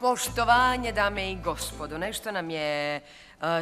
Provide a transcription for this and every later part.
Poštovanje, dame i gospodo. Nešto nam je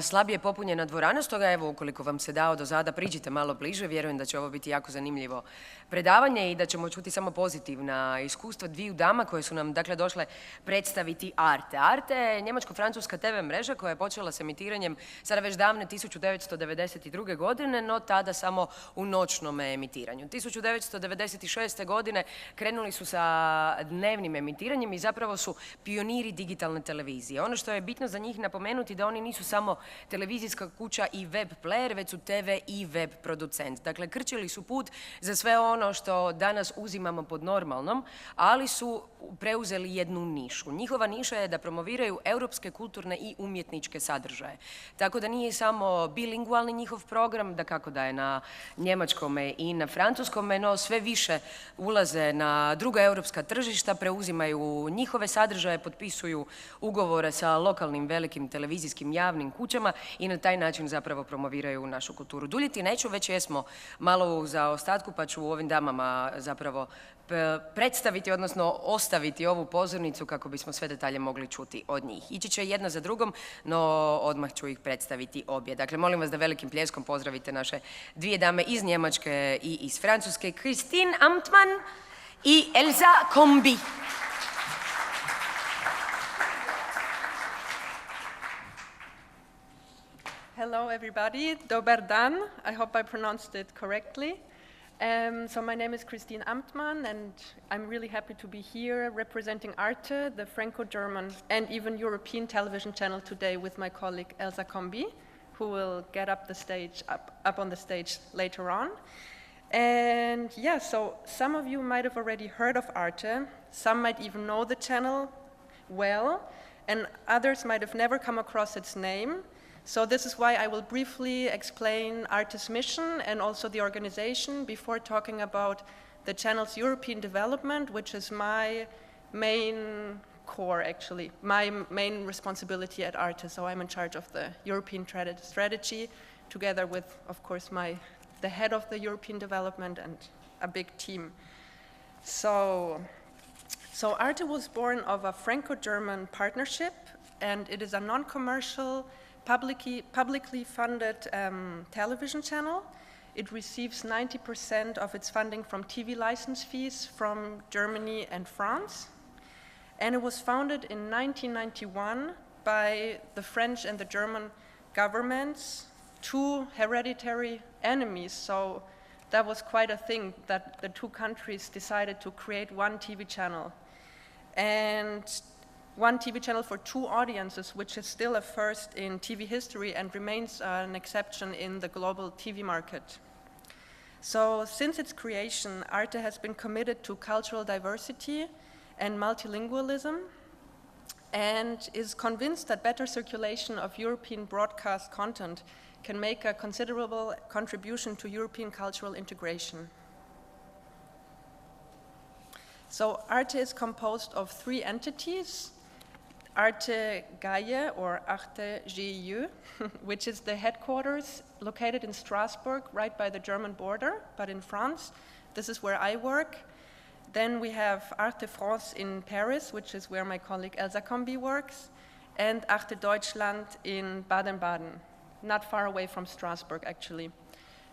slabije popunjena dvorana, stoga evo, ukoliko vam se dao do zada, priđite malo bliže. Vjerujem da će ovo biti jako zanimljivo predavanje i da ćemo čuti samo pozitivna iskustva dviju dama koje su nam, dakle, došle predstaviti Arte. Arte je njemačko-francuska TV mreža koja je počela s emitiranjem sada već davne 1992. godine, no tada samo u noćnom emitiranju. 1996. godine krenuli su sa dnevnim emitiranjem i zapravo su pioniri digitalne televizije. Ono što je bitno za njih napomenuti da oni nisu samo televizijska kuća i web player, već su TV i web producent. Dakle, krčili su put za sve ono što danas uzimamo pod normalnom, ali su preuzeli jednu nišu. Njihova niša je da promoviraju europske kulturne i umjetničke sadržaje. Tako da nije samo bilingualni njihov program, da kako da je na njemačkome i na francuskome, no sve više ulaze na druga europska tržišta, preuzimaju njihove sadržaje, potpisuju ugovore sa lokalnim velikim televizijskim javnim kućama i na taj način zapravo promoviraju našu kulturu. Duljiti neću, već jesmo malo u zaostatku, pa ću ovim damama zapravo predstaviti, odnosno ostaviti ovu pozornicu kako bismo sve detalje mogli čuti od njih. Ići će jedna za drugom, no odmah ću ih predstaviti obje. Dakle, molim vas da velikim pljeskom pozdravite naše dvije dame iz Njemačke i iz Francuske, Christine Amtmann i Elsa Comby. Hello everybody, dobar dan. I hope I pronounced it correctly. So my name is Christine Amtmann and I'm really happy to be here representing Arte, the Franco-German and even European television channel today with my colleague Elsa Comby, who will get up on the stage later on. And yeah, so some of you might have already heard of Arte, some might even know the channel well, and others might have never come across its name. So this is why I will briefly explain Arte's mission and also the organization before talking about the channel's European development, which is my main core, actually, my main responsibility at Arte. So I'm in charge of the European strategy, together with, of course, the head of the European development and a big team. So Arte was born of a Franco-German partnership, and it is a non-commercial, publicly funded television channel. It receives 90% of its funding from TV license fees from Germany and France. And it was founded in 1991 by the French and the German governments, two hereditary enemies. So that was quite a thing that the two countries decided to create one TV channel. And one TV channel for two audiences, which is still a first in TV history and remains an exception in the global TV market. So since its creation, Arte has been committed to cultural diversity and multilingualism and is convinced that better circulation of European broadcast content can make a considerable contribution to European cultural integration. So Arte is composed of three entities: Arte Gaie, or Arte GIE, which is the headquarters located in Strasbourg, right by the German border, but in France. This is where I work. Then we have Arte France in Paris, which is where my colleague Elsa Comby works, and Arte Deutschland in Baden-Baden, not far away from Strasbourg, actually.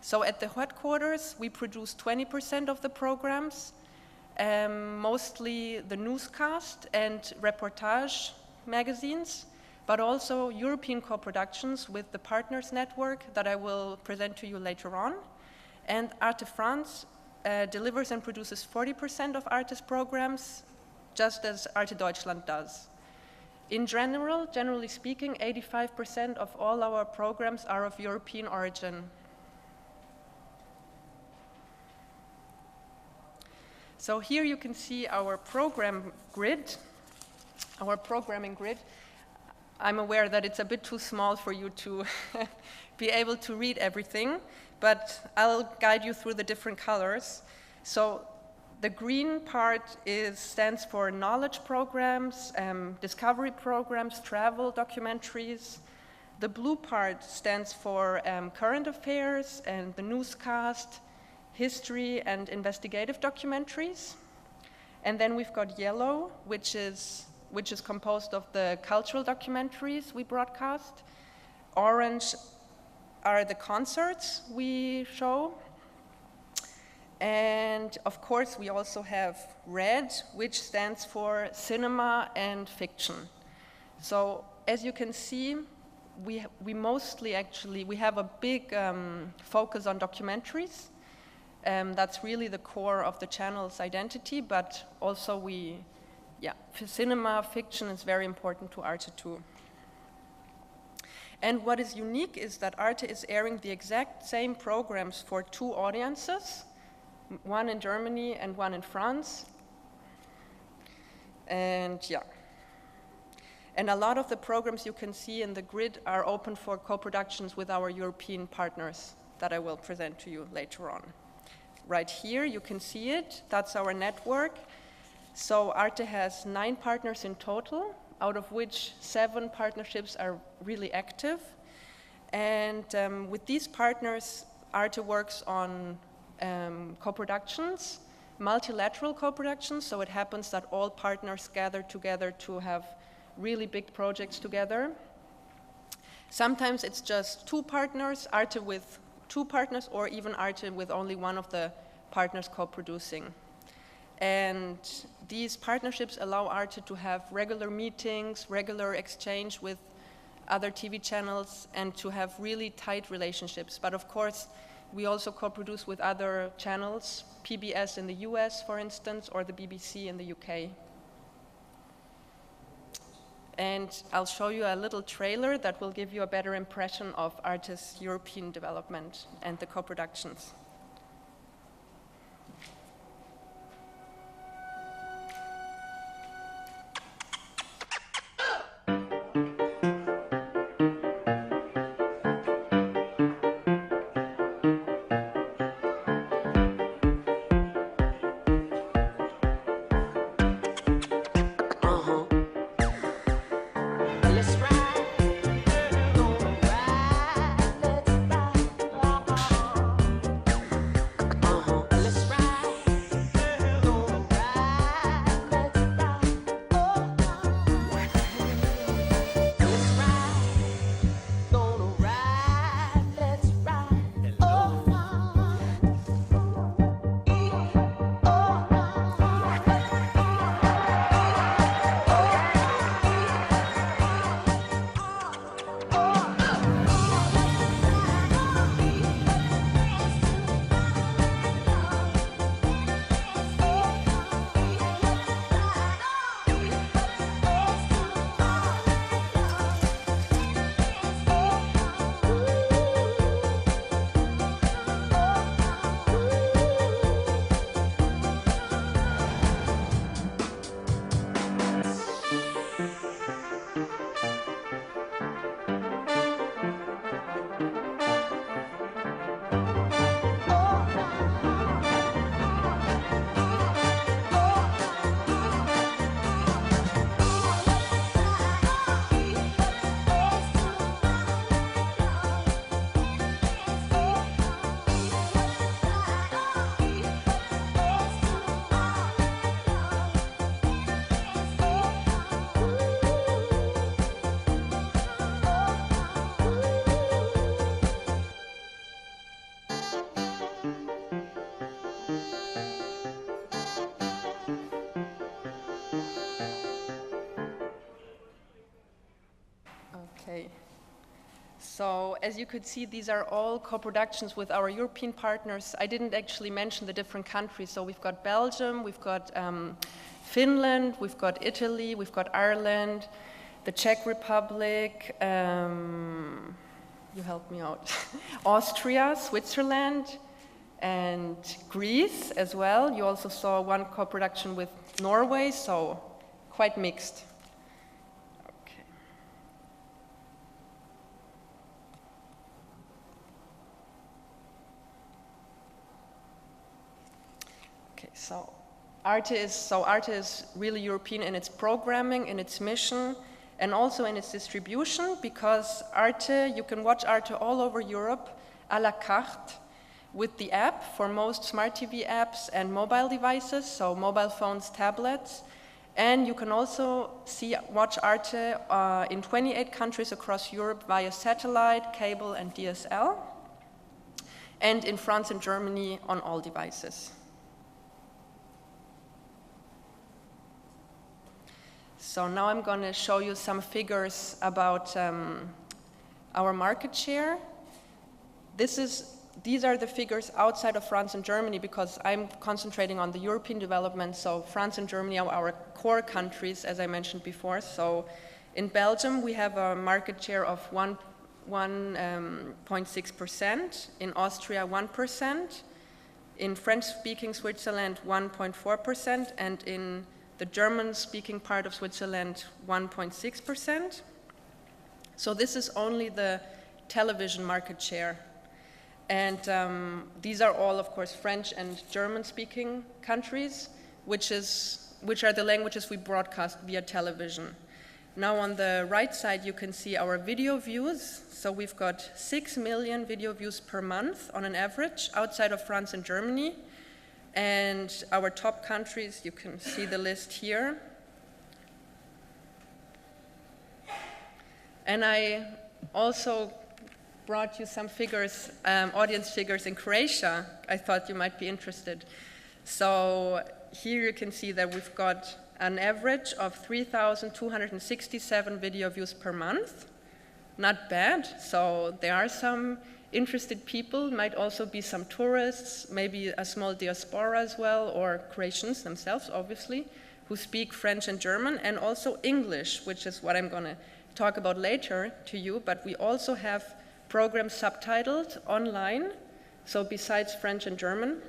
So at the headquarters, we produce 20% of the programs, mostly the newscast and reportage magazines, but also European co-productions with the Partners Network that I will present to you later on. And Arte France delivers and produces 40% of Arte's programs, just as Arte Deutschland does. In general, generally speaking, 85% of all our programs are of European origin. So here you can see our program grid, our programming grid. I'm aware that it's a bit too small for you to be able to read everything, but I'll guide you through the different colors. So the green part stands for knowledge programs, discovery programs, travel documentaries. The blue part stands for current affairs and the newscast, history and investigative documentaries. And then we've got yellow, which is which is composed of the cultural documentaries we broadcast. Orange are the concerts we show. And of course, we also have red, which stands for cinema and fiction. So as you can see, we mostly actually, we have a big focus on documentaries. That's really the core of the channel's identity, but also cinema, fiction is very important to Arte too. And what is unique is that Arte is airing the exact same programs for two audiences, one in Germany and one in France. And and a lot of the programs you can see in the grid are open for co-productions with our European partners that I will present to you later on. Right here, you can see it. That's our network. So Arte has 9 partners in total, out of which 7 partnerships are really active. And with these partners, Arte works on co-productions, multilateral co-productions, so it happens that all partners gather together to have really big projects together. Sometimes it's just 2 partners, Arte with 2 partners, or even Arte with only one of the partners co-producing. And these partnerships allow Arte to have regular meetings, regular exchange with other TV channels, and to have really tight relationships. But of course, we also co-produce with other channels, PBS in the US, for instance, or the BBC in the UK. And I'll show you a little trailer that will give you a better impression of Arte's European development and the co-productions. Okay. So as you could see, these are all co-productions with our European partners. I didn't actually mention the different countries. So we've got Belgium, we've got Finland, we've got Italy, we've got Ireland, the Czech Republic, you help me out, Austria, Switzerland, and Greece as well. You also saw one co-production with Norway, so quite mixed. So Arte is really European in its programming, in its mission, and also in its distribution, because Arte, you can watch Arte all over Europe, à la carte, with the app for most smart TV apps and mobile devices, so mobile phones, tablets. And you can also watch Arte in 28 countries across Europe via satellite, cable, and DSL, and in France and Germany on all devices. So now I'm going to show you some figures about our market share. These are the figures outside of France and Germany, because I'm concentrating on the European development. So France and Germany are our core countries, as I mentioned before. So in Belgium, we have a market share of 1.6%, in Austria 1%, in French-speaking Switzerland 1.4%, and in the German-speaking part of Switzerland 1.6%. So this is only the television market share. And these are all, of course, French and German-speaking countries, which are the languages we broadcast via television. Now on the right side, you can see our video views. So we've got 6 million video views per month on an average outside of France and Germany. And our top countries, you can see the list here. And I also brought you some figures, audience figures in Croatia. I thought you might be interested. So here you can see that we've got an average of 3,267 video views per month. Not bad. So there are some interested people, might also be some tourists, maybe a small diaspora as well, or Croatians themselves, obviously, who speak French and German, and also English, which is what I'm going to talk about later to you. But we also have programs subtitled online, so besides French and German.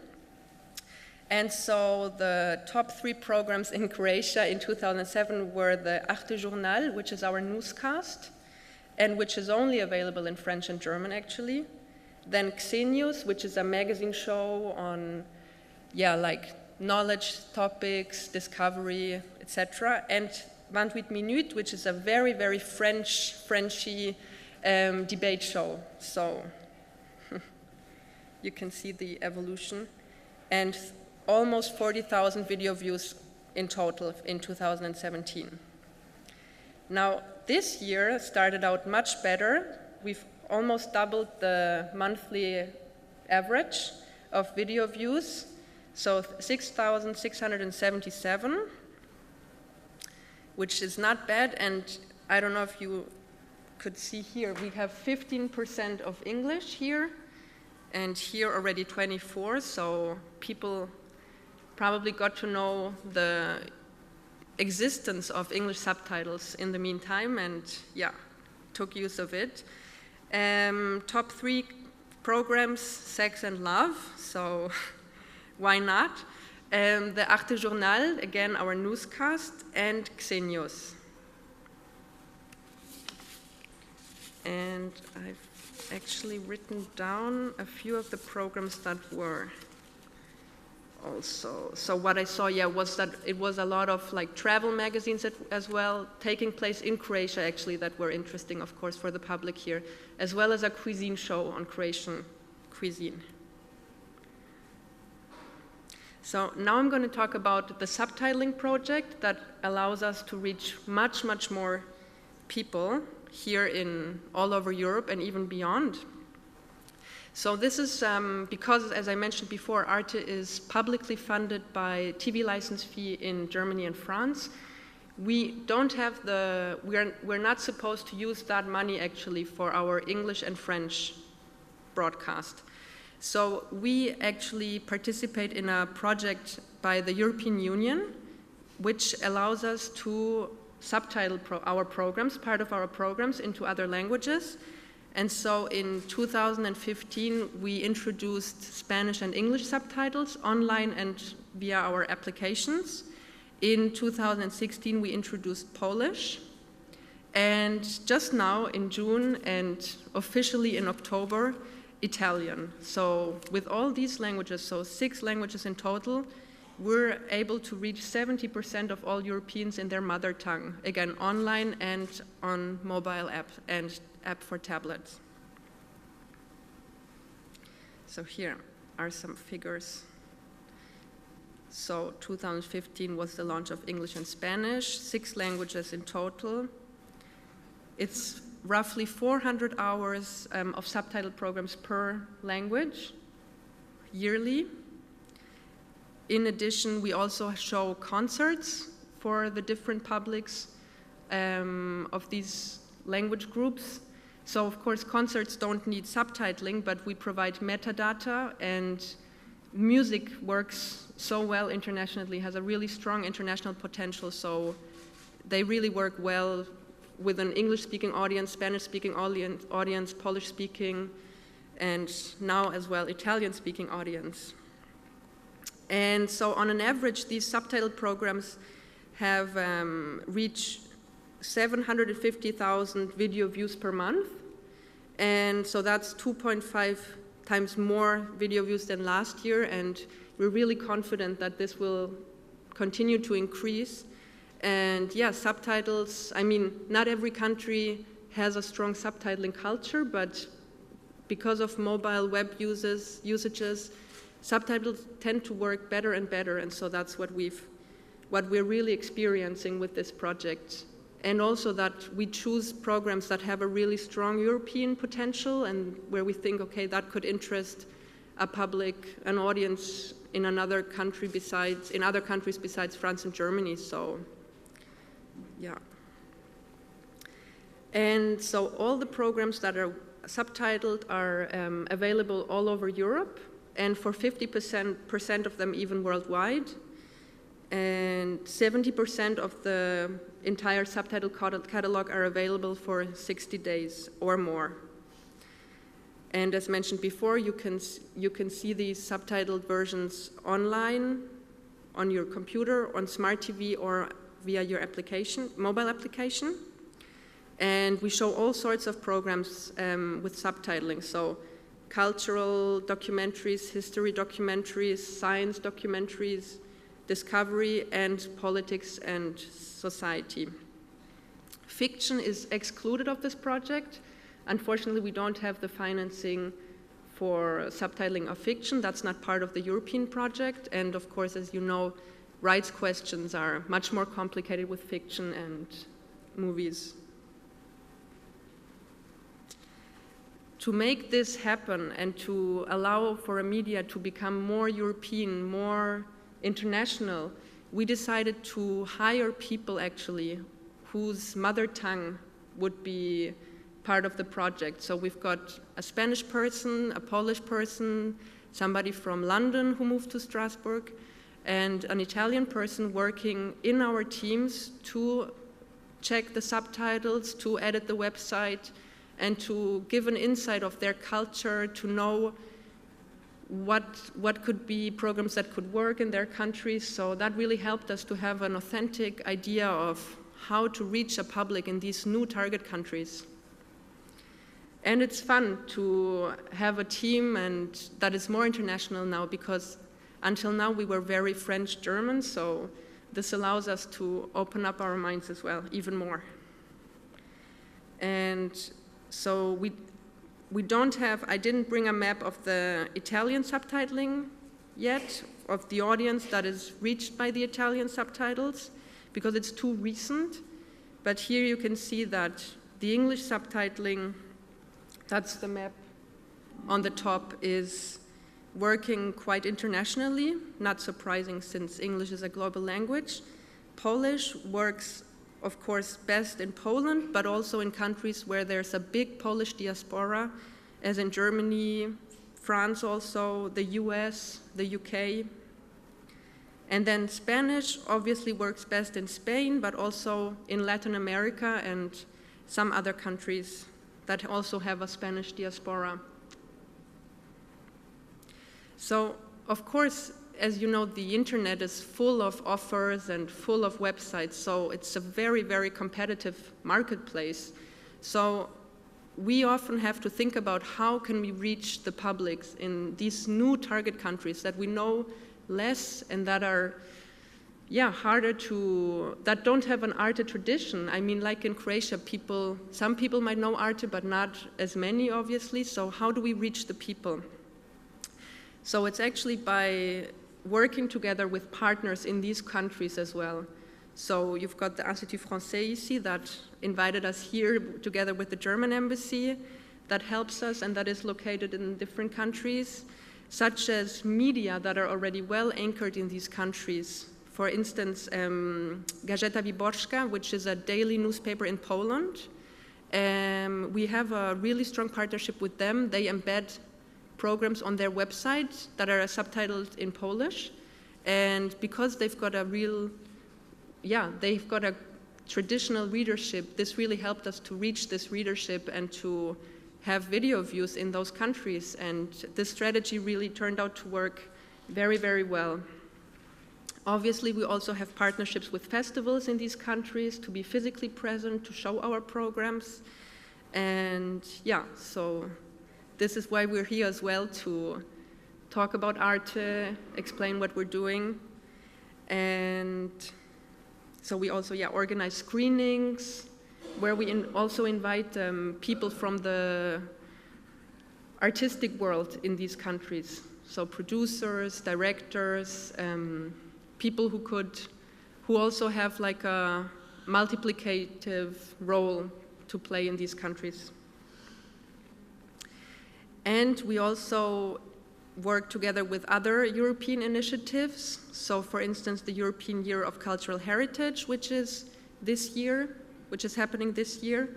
And so the top 3 programs in Croatia in 2007 were the Arte-Journal, which is our newscast, and which is only available in French and German, actually. Then Xenius, which is a magazine show on, like knowledge topics, discovery, etc. And 28 Minutes, which is a very, very Frenchy debate show. So you can see the evolution. And almost 40,000 video views in total in 2017. Now, this year started out much better. We've almost doubled the monthly average of video views, so 6,677, which is not bad. And I don't know if you could see here, we have 15% of English here, and here already 24, so people probably got to know the existence of English subtitles in the meantime, and took use of it. Top 3 programs, Sex and Love, so why not? The Arte-Journal, again our newscast, and Xenius. And I've actually written down a few of the programs that were also. So what I saw, was that it was a lot of like travel magazines as well, taking place in Croatia actually, that were interesting, of course, for the public here, as well as a cuisine show on Croatian cuisine. So now I'm going to talk about the subtitling project that allows us to reach much, much more people here in all over Europe and even beyond. So this is because, as I mentioned before, Arte is publicly funded by TV license fee in Germany and France. We don't have we're not supposed to use that money actually for our English and French broadcast. So we actually participate in a project by the European Union, which allows us to subtitle our programs, part of our programs, into other languages. And so in 2015, we introduced Spanish and English subtitles online and via our applications. In 2016, we introduced Polish. And just now, in June, and officially in October, Italian. So with all these languages, so 6 languages in total, we're able to reach 70% of all Europeans in their mother tongue, again, online and on mobile app and app for tablets. So here are some figures. So 2015 was the launch of English and Spanish, 6 languages in total. It's roughly 400 hours of subtitled programs per language yearly. In addition, we also show concerts for the different publics of these language groups. So of course, concerts don't need subtitling, but we provide metadata, and music works so well internationally, has a really strong international potential, so they really work well with an English-speaking audience, Spanish-speaking audience, Polish-speaking, and now as well Italian-speaking audience. And so on an average, these subtitled programs have reached 750,000 video views per month. And so that's 2.5 times more video views than last year. And we're really confident that this will continue to increase. And yeah, subtitles, I mean, not every country has a strong subtitling culture, but because of mobile web usages, subtitles tend to work better and better, and so that's what we're really experiencing with this project. And also that we choose programs that have a really strong European potential and where we think, okay, that could interest a public, an audience in other countries besides France and Germany, so yeah. And so all the programs that are subtitled are available all over Europe, and for 50% of them even worldwide. And 70% of the entire subtitle catalog are available for 60 days or more. And as mentioned before, you can see these subtitled versions online, on your computer, on smart TV, or via your mobile application. And we show all sorts of programs with subtitling. So cultural documentaries, history documentaries, science documentaries, discovery, and politics and society. Fiction is excluded of this project. Unfortunately, we don't have the financing for subtitling of fiction. That's not part of the European project. And of course, as you know, rights questions are much more complicated with fiction and movies. To make this happen and to allow for a media to become more European, more international, we decided to hire people actually whose mother tongue would be part of the project. So we've got a Spanish person, a Polish person, somebody from London who moved to Strasbourg, and an Italian person working in our teams to check the subtitles, to edit the website, and to give an insight of their culture, to know what could be programs that could work in their countries. So that really helped us to have an authentic idea of how to reach a public in these new target countries. And it's fun to have a team and that is more international now, because until now we were very French-German, so this allows us to open up our minds as well, even more. And so we don't have, I didn't bring a map of the Italian subtitling yet, of the audience that is reached by the Italian subtitles, because it's too recent. But here you can see that the English subtitling, that's the map on the top, is working quite internationally, not surprising since English is a global language. Polish works, of course, best in Poland, but also in countries where there's a big Polish diaspora, as in Germany, France also, the US, the UK. And then Spanish obviously works best in Spain, but also in Latin America and some other countries that also have a Spanish diaspora. So, of course, as you know, the internet is full of offers and full of websites, so it's a very, very competitive marketplace. So we often have to think about how can we reach the publics in these new target countries that we know less and that are, harder to, that don't have an Arte tradition. I mean, like in Croatia, some people might know Arte, but not as many, obviously. So how do we reach the people? So it's actually by working together with partners in these countries as well. So you've got the Institut Français ici that invited us here together with the German embassy that helps us and that is located in different countries, such as media that are already well anchored in these countries. For instance, Gazeta Wyborcza, which is a daily newspaper in Poland. We have a really strong partnership with them. They embed programs on their website that are subtitled in Polish. And because they've got a they've got a traditional readership, this really helped us to reach this readership and to have video views in those countries. And this strategy really turned out to work very, very well. Obviously, we also have partnerships with festivals in these countries to be physically present, to show our programs. And yeah, so this is why we're here as well, to talk about Arte, explain what we're doing. And so we also organize screenings where we also invite people from the artistic world in these countries. So producers, directors, people who also have like a multiplicative role to play in these countries. And we also work together with other European initiatives. So for instance, the European Year of Cultural Heritage, which is happening this year.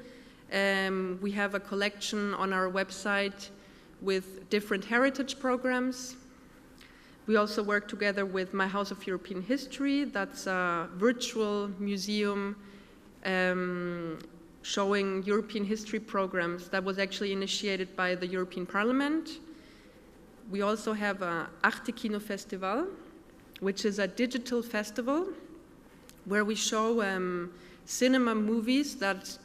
We have a collection on our website with different heritage programs. We also work together with My House of European History. That's a virtual museum showing European history programs that was actually initiated by the European Parliament. We also have a Arte Kino Festival, which is a digital festival where we show cinema movies that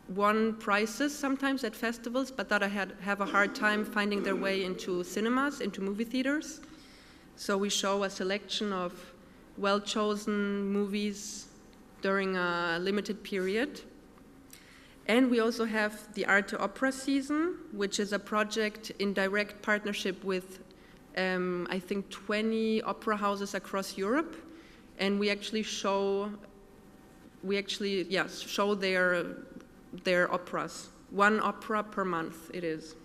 won prizes sometimes at festivals, but that have a hard time finding their way into cinemas, into movie theaters. So we show a selection of well-chosen movies during a limited period. And we also have the Arte-Opera season, which is a project in direct partnership with, I think, 20 opera houses across Europe. And we actually show their operas. One opera per month it is.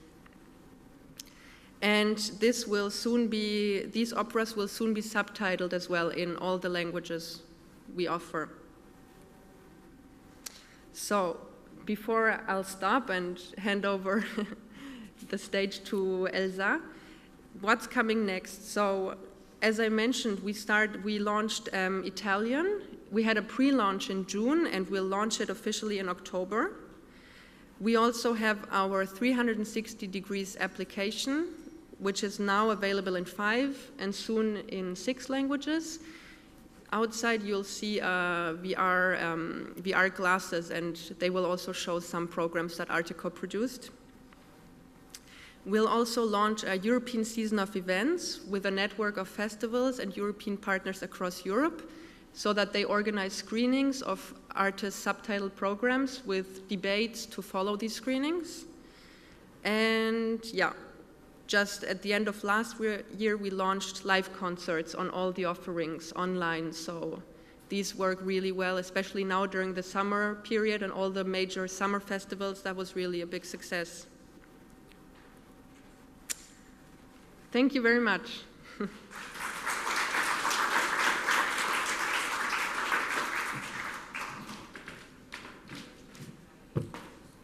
And these operas will soon be subtitled as well in all the languages we offer. So before I'll stop and hand over the stage to Elsa, what's coming next? So as I mentioned, we launched Italian. We had a pre-launch in June and we'll launch it officially in October. We also have our 360 degrees application, which is now available in 5 and soon in 6 languages. Outside you'll see VR glasses, and they will also show some programs that Arte co-produced. We'll also launch a European season of events with a network of festivals and European partners across Europe, so that they organize screenings of Arte's subtitle programs with debates to follow these screenings. And yeah, just at the end of last year, we launched live concerts on all the offerings online. So these work really well, especially now during the summer period and all the major summer festivals. That was really a big success. Thank you very much.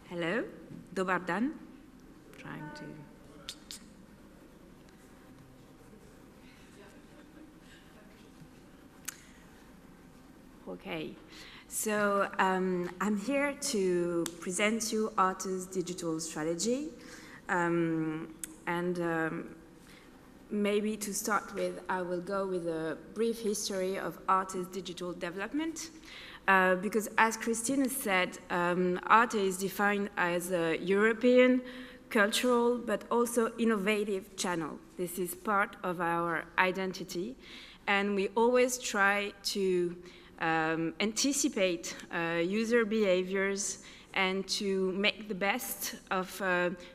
Hello, dobar dan. Trying to. Okay, so I'm here to present you Arte's digital strategy. Maybe to start with, I will go with a brief history of Arte's digital development. Because as Christina said, Arte is defined as a European, cultural, but also innovative channel. This is part of our identity. And we always try to anticipate user behaviors and to make the best of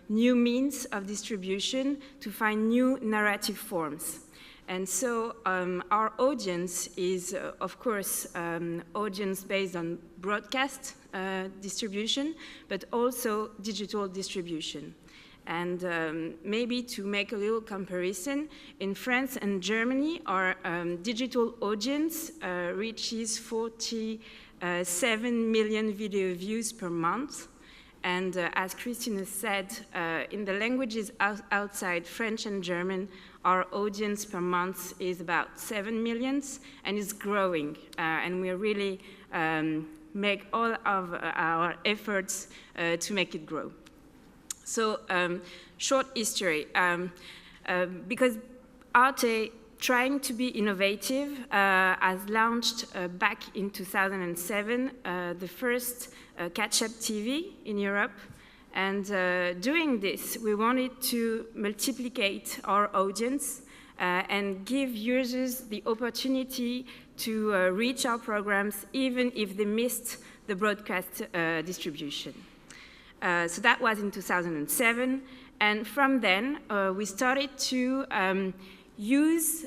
new means of distribution to find new narrative forms. And so our audience is, of course, audience based on broadcast distribution, but also digital distribution. And maybe to make a little comparison, in France and Germany, our digital audience reaches 47 million video views per month. And as Christine said, in the languages outside French and German, our audience per month is about 7 million and is growing. And we really make all of our efforts to make it grow. So, short history. Because Arte, trying to be innovative, has launched back in 2007 the first catch-up TV in Europe. And doing this, we wanted to multiplicate our audience and give users the opportunity to reach our programs even if they missed the broadcast distribution. So that was in 2007. And from then, we started to use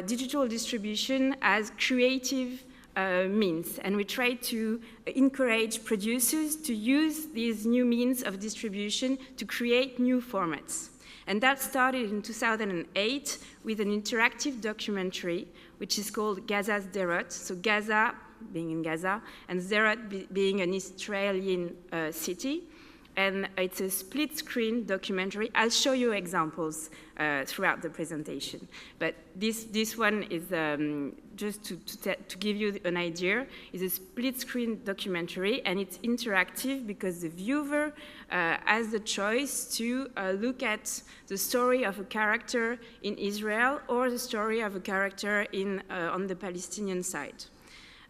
digital distribution as creative means. And we tried to encourage producers to use these new means of distribution to create new formats. And that started in 2008 with an interactive documentary, which is called Gaza's Sderot. So Gaza being in Gaza, and Sderot being an Israeli city. And it's a split-screen documentary. I'll show you examples throughout the presentation. But this one is, just to give you an idea, is a split-screen documentary, and it's interactive because the viewer has the choice to look at the story of a character in Israel or the story of a character on the Palestinian side.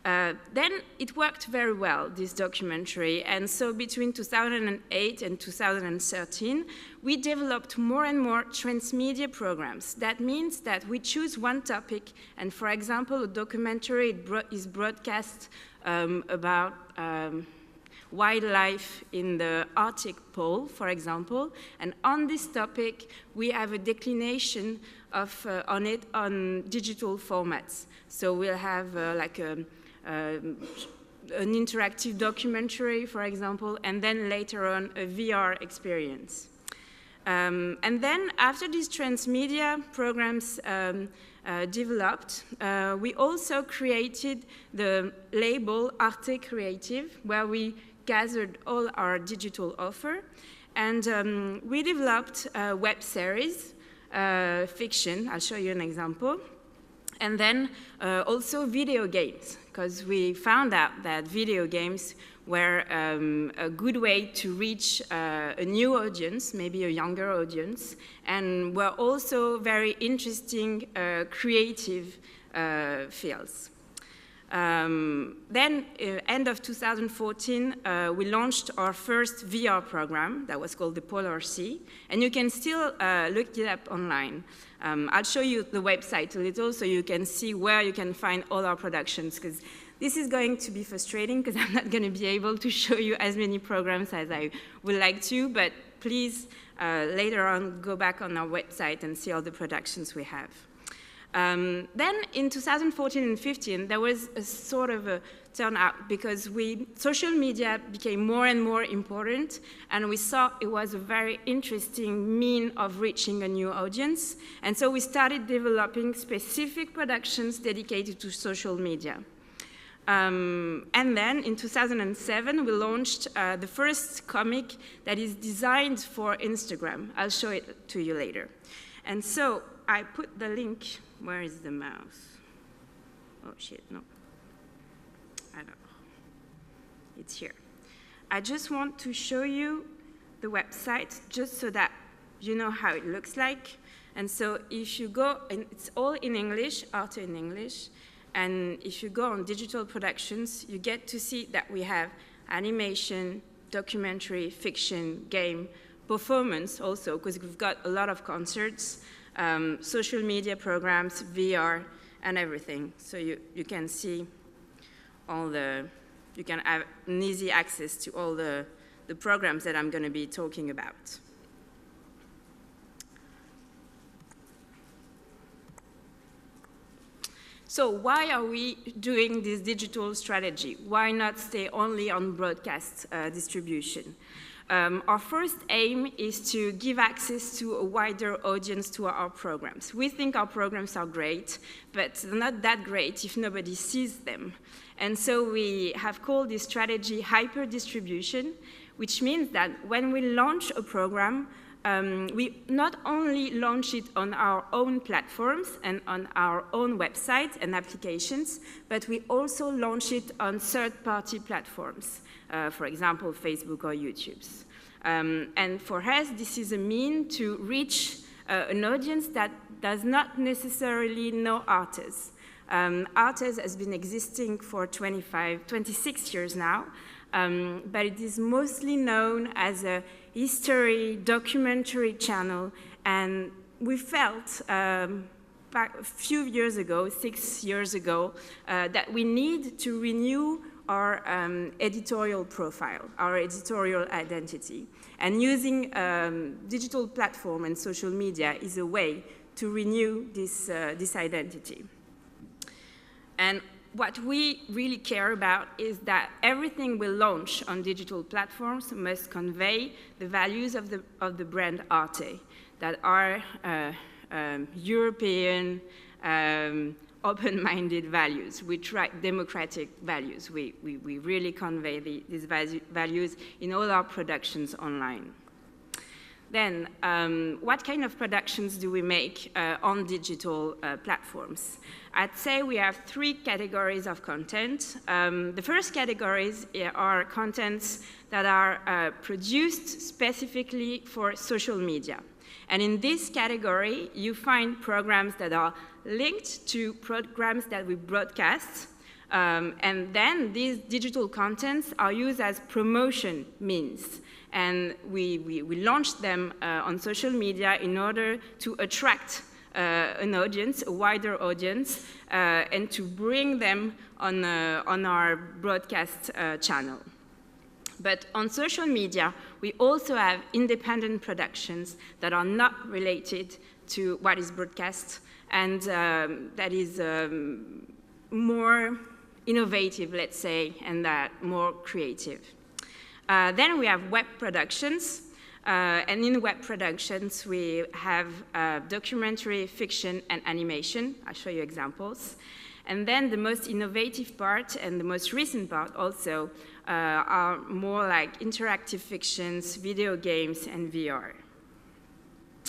Then it worked very well, this documentary, and so between 2008 and 2013, we developed more and more transmedia programs. That means that we choose one topic, and for example, a documentary is broadcast about wildlife in the Arctic Pole, for example, and on this topic, we have a declination on it on digital formats. So we'll have like an interactive documentary, for example, and then later on a VR experience. And then after these transmedia programs developed, we also created the label Arte Creative, where we gathered all our digital offer, and we developed a web series, fiction. I'll show you an example. And then also video games, because we found out that video games were a good way to reach a new audience, maybe a younger audience, and were also very interesting creative fields. Then, end of 2014, we launched our first VR program that was called the Polar Sea, and you can still look it up online. I'll show you the website a little so you can see where you can find all our productions, because this is going to be frustrating because I'm not going to be able to show you as many programs as I would like to, but please later on go back on our website and see all the productions we have. Then in 2014 and 15, there was a sort of a turnout because social media became more and more important, and we saw it was a very interesting mean of reaching a new audience. And so we started developing specific productions dedicated to social media. And then in 2007, we launched the first comic that is designed for Instagram. I'll show it to you later. And so I put the link. Where is the mouse? Oh, shit, no. I don't know. It's here. I just want to show you the website just so that you know how it looks like. And so if you go, and it's all in English, Arte in English, and if you go on digital productions, you get to see that we have animation, documentary, fiction, game, performance also, because we've got a lot of concerts, social media programs, VR, and everything. So you can see all you can have an easy access to all the programs that I'm going to be talking about. So why are we doing this digital strategy? Why not stay only on broadcast distribution? Our first aim is to give access to a wider audience to our programs. We think our programs are great, but they're not that great if nobody sees them. And so we have called this strategy hyper-distribution, which means that when we launch a program, we not only launch it on our own platforms and on our own websites and applications, but we also launch it on third-party platforms, for example, Facebook or YouTube. And for us, this is a means to reach an audience that does not necessarily know Artes. Artes has been existing for 26 years now, but it is mostly known as a history documentary channel, and we felt back a few years ago, 6 years ago, that we need to renew our editorial profile, our editorial identity. And using digital platform and social media is a way to renew this identity. And what we really care about is that everything we launch on digital platforms must convey the values of the brand Arte, that are European, open-minded values. We try democratic values. We really convey these values in all our productions online. Then, what kind of productions do we make on digital platforms? I'd say we have 3 categories of content. The first categories are contents that are produced specifically for social media. And in this category, you find programs that are linked to programs that we broadcast. And then these digital contents are used as promotion means. And we launch them on social media in order to attract an audience, a wider audience, and to bring them on our broadcast channel. But on social media, we also have independent productions that are not related to what is broadcast, and that is more innovative, let's say, and more creative. Then we have web productions, and in web productions we have documentary, fiction, and animation. I'll show you examples. And then the most innovative part and the most recent part also are more like interactive fictions, video games, and VR.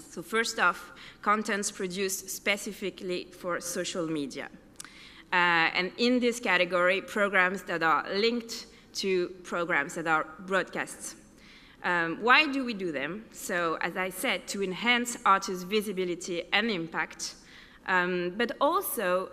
So first off, contents produced specifically for social media. And in this category, programs that are linked to programs that are broadcasts. Why do we do them? So, as I said, to enhance artists' visibility and impact, but also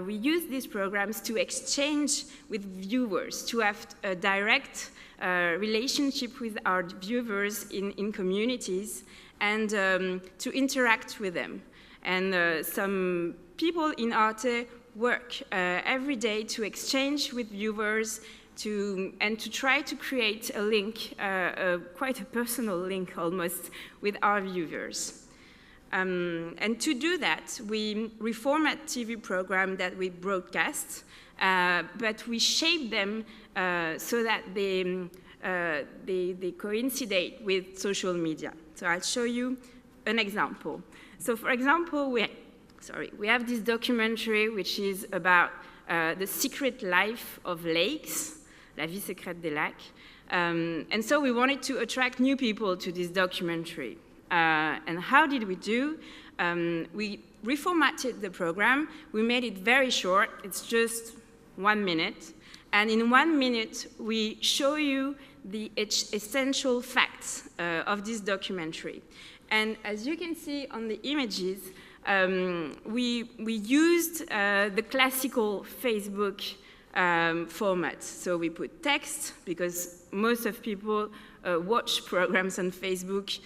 we use these programs to exchange with viewers, to have a direct relationship with our viewers in communities, and to interact with them. And some people in Arte work every day to exchange with viewers, and to try to create a link, quite a personal link almost, with our viewers. And to do that, we reformat TV programs that we broadcast, but we shape them so that they coincide with social media. So I'll show you an example. So for example, we have this documentary which is about the secret life of lakes, La vie secrète des lacs. And so we wanted to attract new people to this documentary. And how did we do? We reformatted the program. We made it very short. It's just 1 minute. And in 1 minute, we show you the essential facts of this documentary. And as you can see on the images, we used the classical Facebook format. So we put text, because most of people watch programs on Facebook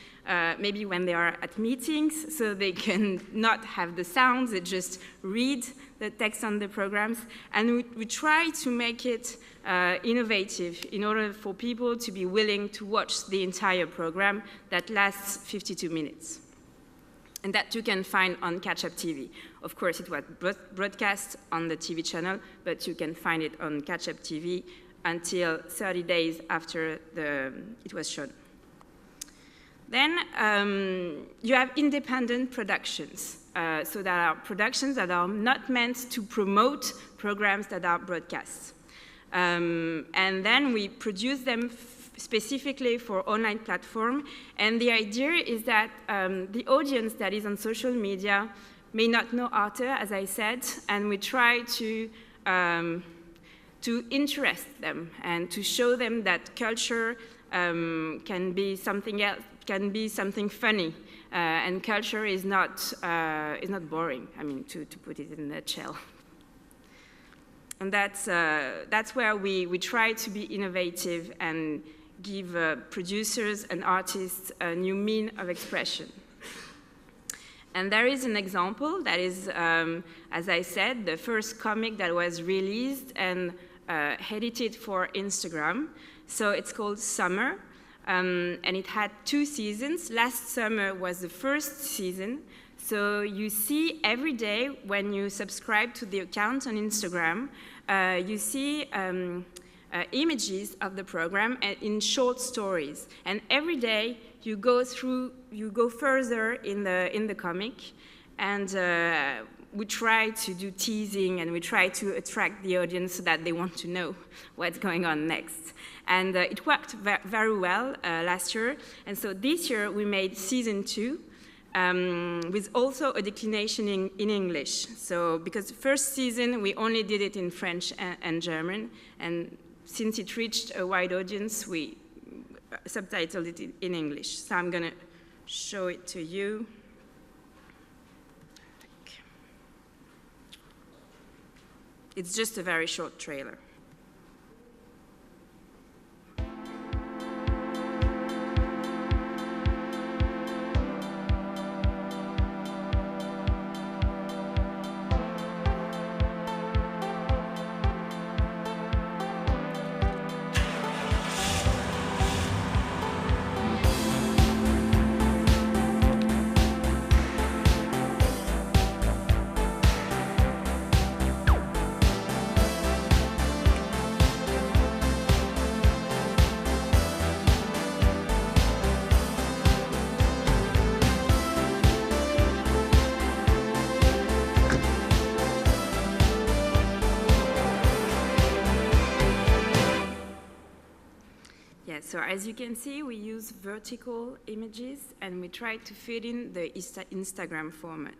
maybe when they are at meetings, so they can not have the sounds, they just read the text on the programs. And we try to make it innovative in order for people to be willing to watch the entire program that lasts 52 minutes. and that you can find on Catch-Up TV. Of course, it was broadcast on the TV channel, but you can find it on Catch-Up TV until 30 days after it was shown. Then you have independent productions. So there are productions that are not meant to promote programs that are broadcast. And then we produce them specifically for online platform. And the idea is that the audience that is on social media may not know Arte, as I said, and we try to interest them and to show them that culture can be something else, can be something funny, and culture is not boring. I mean, to put it in a nutshell. And that's where we try to be innovative and give producers and artists a new means of expression. And there is an example that is, as I said, the first comic that was released and edited for Instagram. So it's called Summer, and it had 2 seasons. Last summer was the first season. So you see every day when you subscribe to the account on Instagram, you see images of the program in short stories. And every day you go further in the comic, and we try to do teasing, and we try to attract the audience so that they want to know what's going on next. And it worked very well last year. And so this year we made season 2, with also a declination in English. So because the first season we only did it in French and German, and since it reached a wide audience, we subtitled it in English. So I'm going to show it to you. It's just a very short trailer. So as you can see, we use vertical images, and we try to fit in the Instagram format.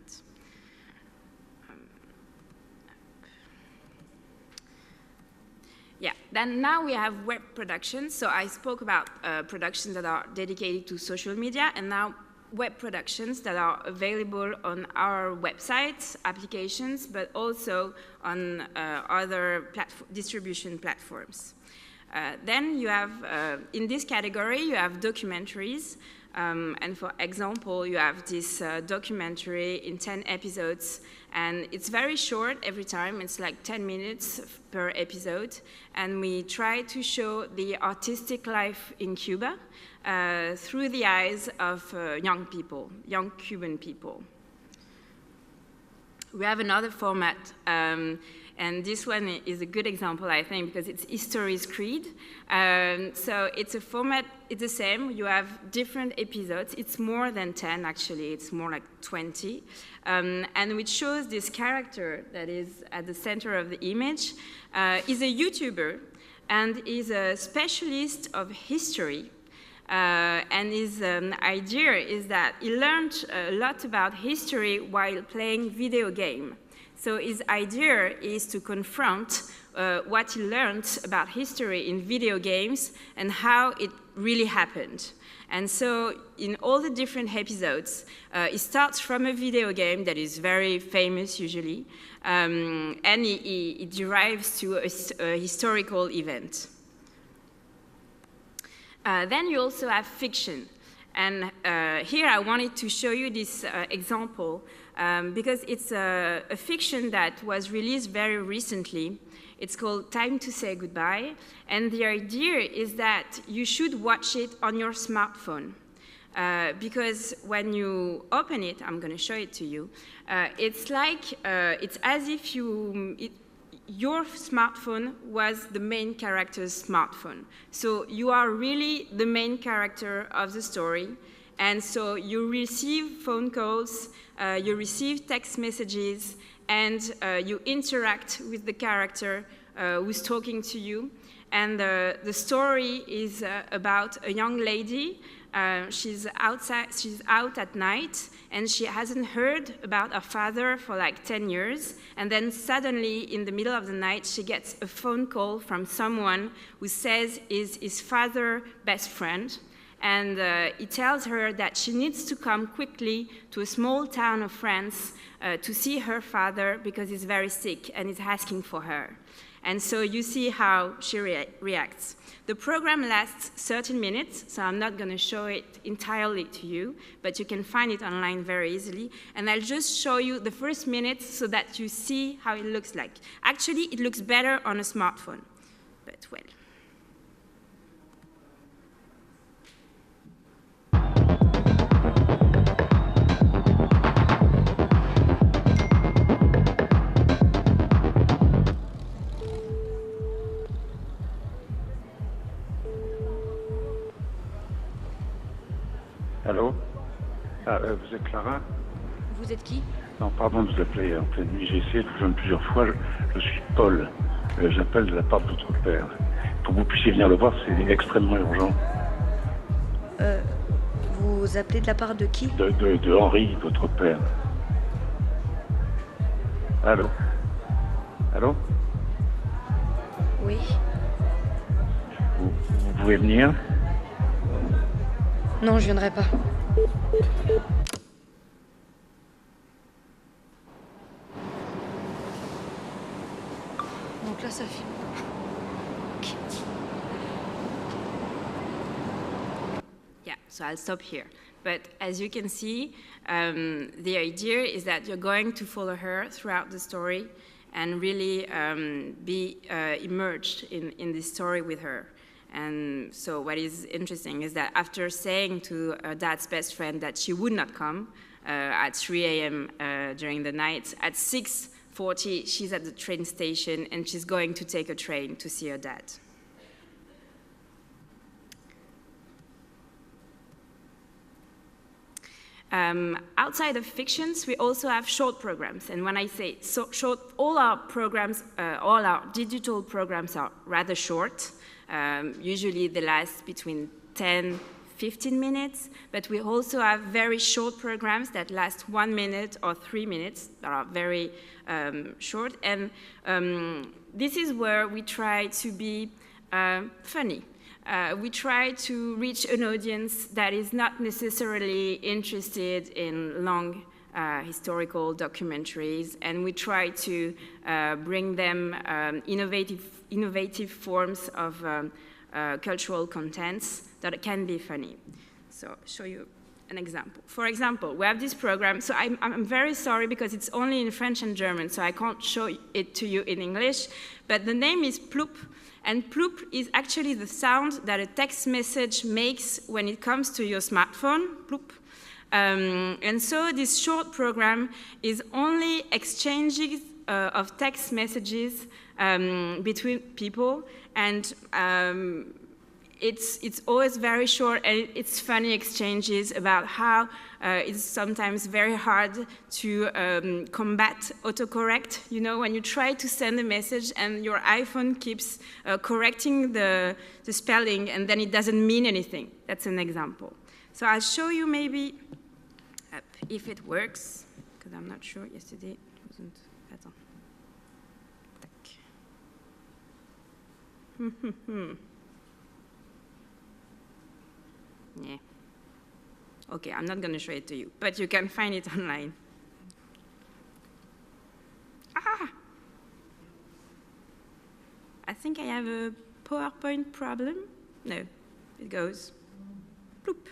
Yeah, then now we have web productions. So I spoke about productions that are dedicated to social media, and now web productions that are available on our websites, applications, but also on other distribution platforms. Then you have, in this category, you have documentaries. And for example, you have this documentary in 10 episodes, and it's very short every time. It's like 10 minutes per episode. And we try to show the artistic life in Cuba through the eyes of young people, young Cuban people. We have another format, and this one is a good example, I think, because it's History's Creed. So it's a format, it's the same. You have different episodes. It's more than 10, actually. It's more like 20. And which shows this character that is at the center of the image. Is a YouTuber and is a specialist of history. And his idea is that he learned a lot about history while playing video game. So his idea is to confront what he learned about history in video games and how it really happened. And so in all the different episodes, it starts from a video game that is very famous usually, and it derives to a historical event. Then you also have fiction. And here I wanted to show you this example because it's a fiction that was released very recently. It's called Time to Say Goodbye. And the idea is that you should watch it on your smartphone. because when you open it, I'm going to show it to you, it's as if your smartphone was the main character's smartphone. So you are really the main character of the story. And so you receive phone calls, you receive text messages, and you interact with the character who's talking to you. And the story is about a young lady. She's out at night, and she hasn't heard about her father for like 10 years. And then suddenly, in the middle of the night, she gets a phone call from someone who says is his father's best friend. And he tells her that she needs to come quickly to a small town of France to see her father because he's very sick and is asking for her. And so you see how she reacts. The program lasts 13 minutes, so I'm not going to show it entirely to you, but you can find it online very easily. And I'll just show you the first minutes so that you see how it looks like. Actually, it looks better on a smartphone, but well. Allô? Vous êtes Clara? Vous êtes qui? Non, pardon de vous appeler en pleine nuit. J'ai essayé de vous joindre plusieurs fois. Je suis Paul. J'appelle de la part de votre père. Pour que vous puissiez venir le voir, c'est extrêmement urgent. Vous appelez de la part de qui? De Henri, votre père. Allô? Allô? Oui. Vous pouvez venir? Non, je viendrai pas. Donc là, ça filme. Okay. Yeah, so I'll stop here. But as you can see, the idea is that you're going to follow her throughout the story and really be immersed in this story with her. And so what is interesting is that after saying to Dad's best friend that she would not come at 3 a.m. During the night, at 6:40 she's at the train station and she's going to take a train to see her dad. Outside of fictions, we also have short programs. And when I say short, all our programs, all our digital programs are rather short. Usually they last between 10-15 minutes, but we also have very short programs that last 1 minute or 3 minutes that are very short. And this is where we try to be funny. We try to reach an audience that is not necessarily interested in long historical documentaries, and we try to bring them innovative forms of cultural contents that can be funny. So I'll show you an example. For example, we have this program, so I'm very sorry because it's only in French and German, so I can't show it to you in English, but the name is Ploop, and Ploop is actually the sound that a text message makes when it comes to your smartphone, Ploop. And so this short program is only exchanges of text messages between people, and it's always very short, and it's funny exchanges about how it's sometimes very hard to combat autocorrect. You know, when you try to send a message and your iPhone keeps correcting the spelling and then it doesn't mean anything. That's an example. So I'll show you maybe if it works, because I'm not sure. Yesterday it wasn't. Attends. Tac. Yeah. Okay, I'm not going to show it to you, but you can find it online. Ah! I think I have a PowerPoint problem. No, it goes ploop.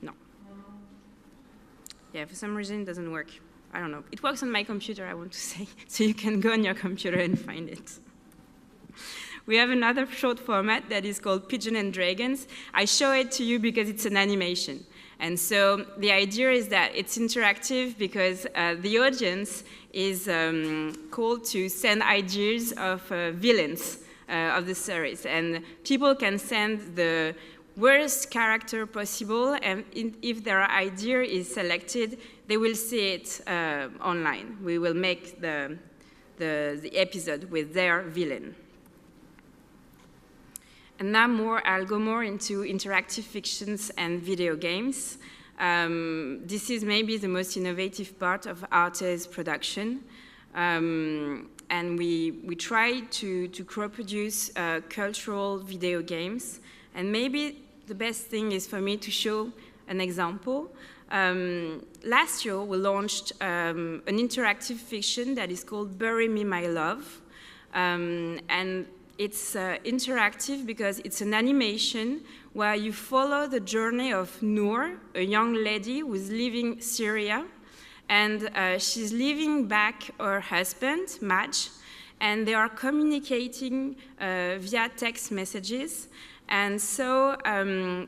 No. Yeah, for some reason it doesn't work. I don't know. It works on my computer, I want to say, so you can go on your computer and find it. We have another short format that is called Pigeon and Dragons. I show it to you because it's an animation. And so the idea is that it's interactive because the audience is called to send ideas of villains of the series. And people can send the worst character possible, and if their idea is selected, they will see it online. We will make the episode with their villain. And now I'll go more into interactive fictions and video games. This is maybe the most innovative part of Arte's production. And we try to co-produce cultural video games. And maybe the best thing is for me to show an example. Last year, we launched an interactive fiction that is called Bury Me, My Love. And it's interactive because it's an animation where you follow the journey of Noor, a young lady who's leaving Syria. And she's leaving back her husband, Maj, and they are communicating via text messages. And so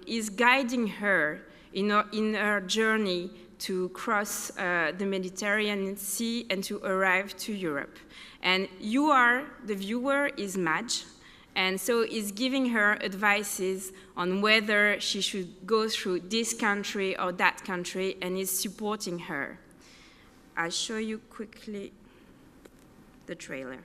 he's guiding her in her journey to cross the Mediterranean Sea and to arrive to Europe. And you are, the viewer, is Maj, and so he's giving her advices on whether she should go through this country or that country, and is supporting her. I'll show you quickly the trailer.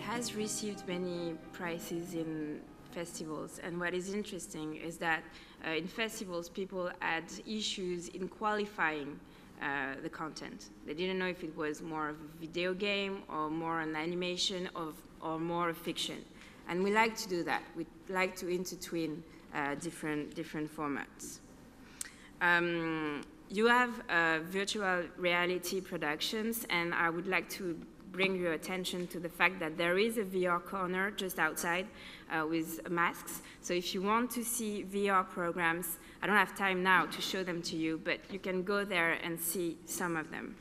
Has received many prizes in festivals, and what is interesting is that in festivals people had issues in qualifying the content. They didn't know if it was more of a video game or more an animation or more a fiction, and we like to do that. We like to intertwine different formats. You have virtual reality productions, and I would like to bring your attention to the fact that there is a VR corner just outside with masks. So if you want to see VR programs, I don't have time now to show them to you, but you can go there and see some of them.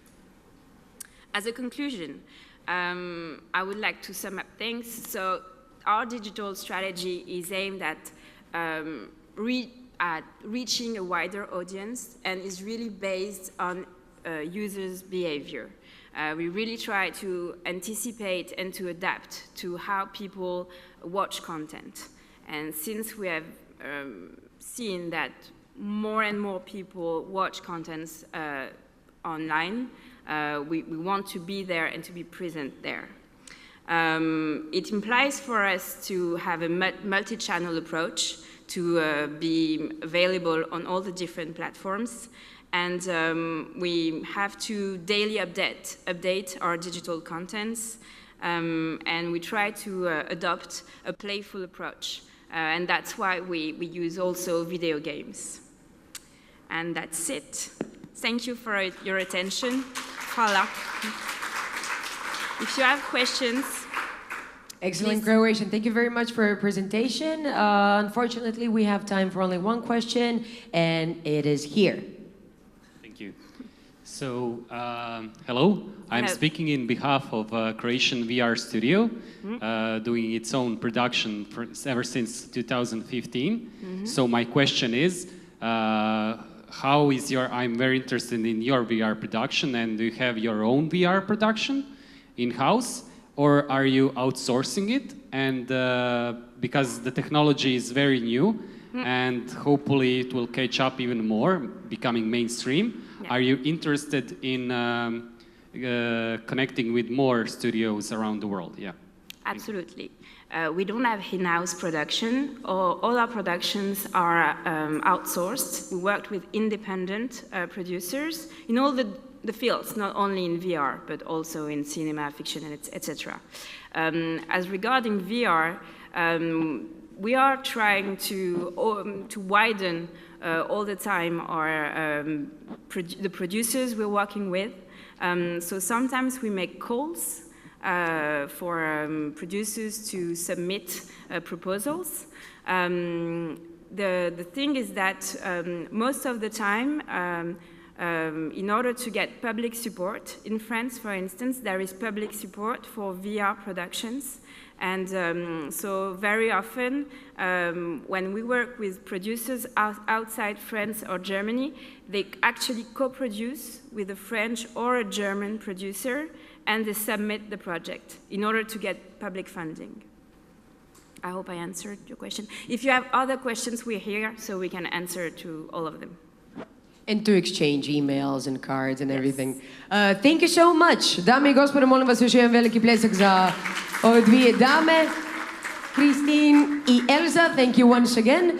As a conclusion, I would like to sum up things. So our digital strategy is aimed at reaching a wider audience and is really based on users' behavior. We really try to anticipate and to adapt to how people watch content. And since we have seen that more and more people watch contents online, we want to be there and to be present there. It implies for us to have a multi-channel approach, to be available on all the different platforms. And we have to daily update our digital contents, and we try to adopt a playful approach. And that's why we use also video games. And that's it. Thank you for your attention. Voilà. If you have questions, Excellent please. Croatian. Thank you very much for your presentation. Unfortunately, we have time for only one question, and it is here. Thank you. So, hello. I'm Hello. speaking in behalf of Croatian VR Studio, doing its own production ever since 2015. So my question is, how is I'm very interested in your VR production, and do you have your own VR production in-house, or are you outsourcing it? And because the technology is very new, and hopefully it will catch up even more, becoming mainstream, are you interested in connecting with more studios around the world? Yeah. Absolutely. We don't have in-house production. All our productions are outsourced. We worked with independent producers in all the fields, not only in VR, but also in cinema, fiction, etc. As regarding VR, we are trying to widen all the time the producers we're working with. So sometimes we make calls for producers to submit proposals. The thing is that most of the time, in order to get public support, in France, for instance, there is public support for VR productions. And so very often, when we work with producers outside France or Germany, they actually co-produce with a French or a German producer, and they submit the project in order to get public funding. I hope I answered your question. If you have other questions, we're here, so we can answer to all of them. And to exchange emails and cards and everything. Thank you so much. Dame I gospodo, molim vas još jedan veliki pljesak za ove dvije dame. Christine i Elza, thank you once again.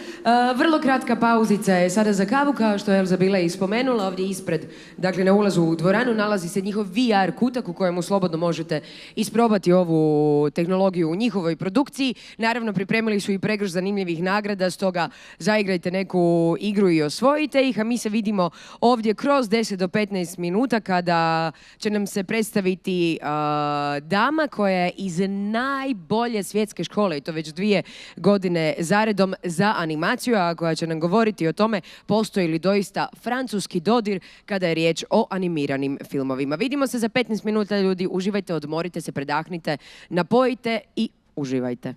Vrlo kratka pauzica je sada za kavu, kao što je Elza bila i spomenula. Ovdje ispred, dakle na ulazu u dvoranu, nalazi se njihov VR kutak u kojemu slobodno možete isprobati ovu tehnologiju u njihovoj produkciji. Naravno, pripremili su i pregršt zanimljivih nagrada, stoga zaigrajte neku igru i osvojite ih, a mi se vidimo ovdje kroz 10 do 15 minuta kada će nam se predstaviti dama koja je iz najbolje svjetske škole, i to već 2 godine zaredom za animaciju, a koja će nam govoriti o tome postoji li doista francuski dodir kada je riječ o animiranim filmovima. Vidimo se za 15 minuta, ljudi. Uživajte, odmorite se, predahnite, napojite i uživajte.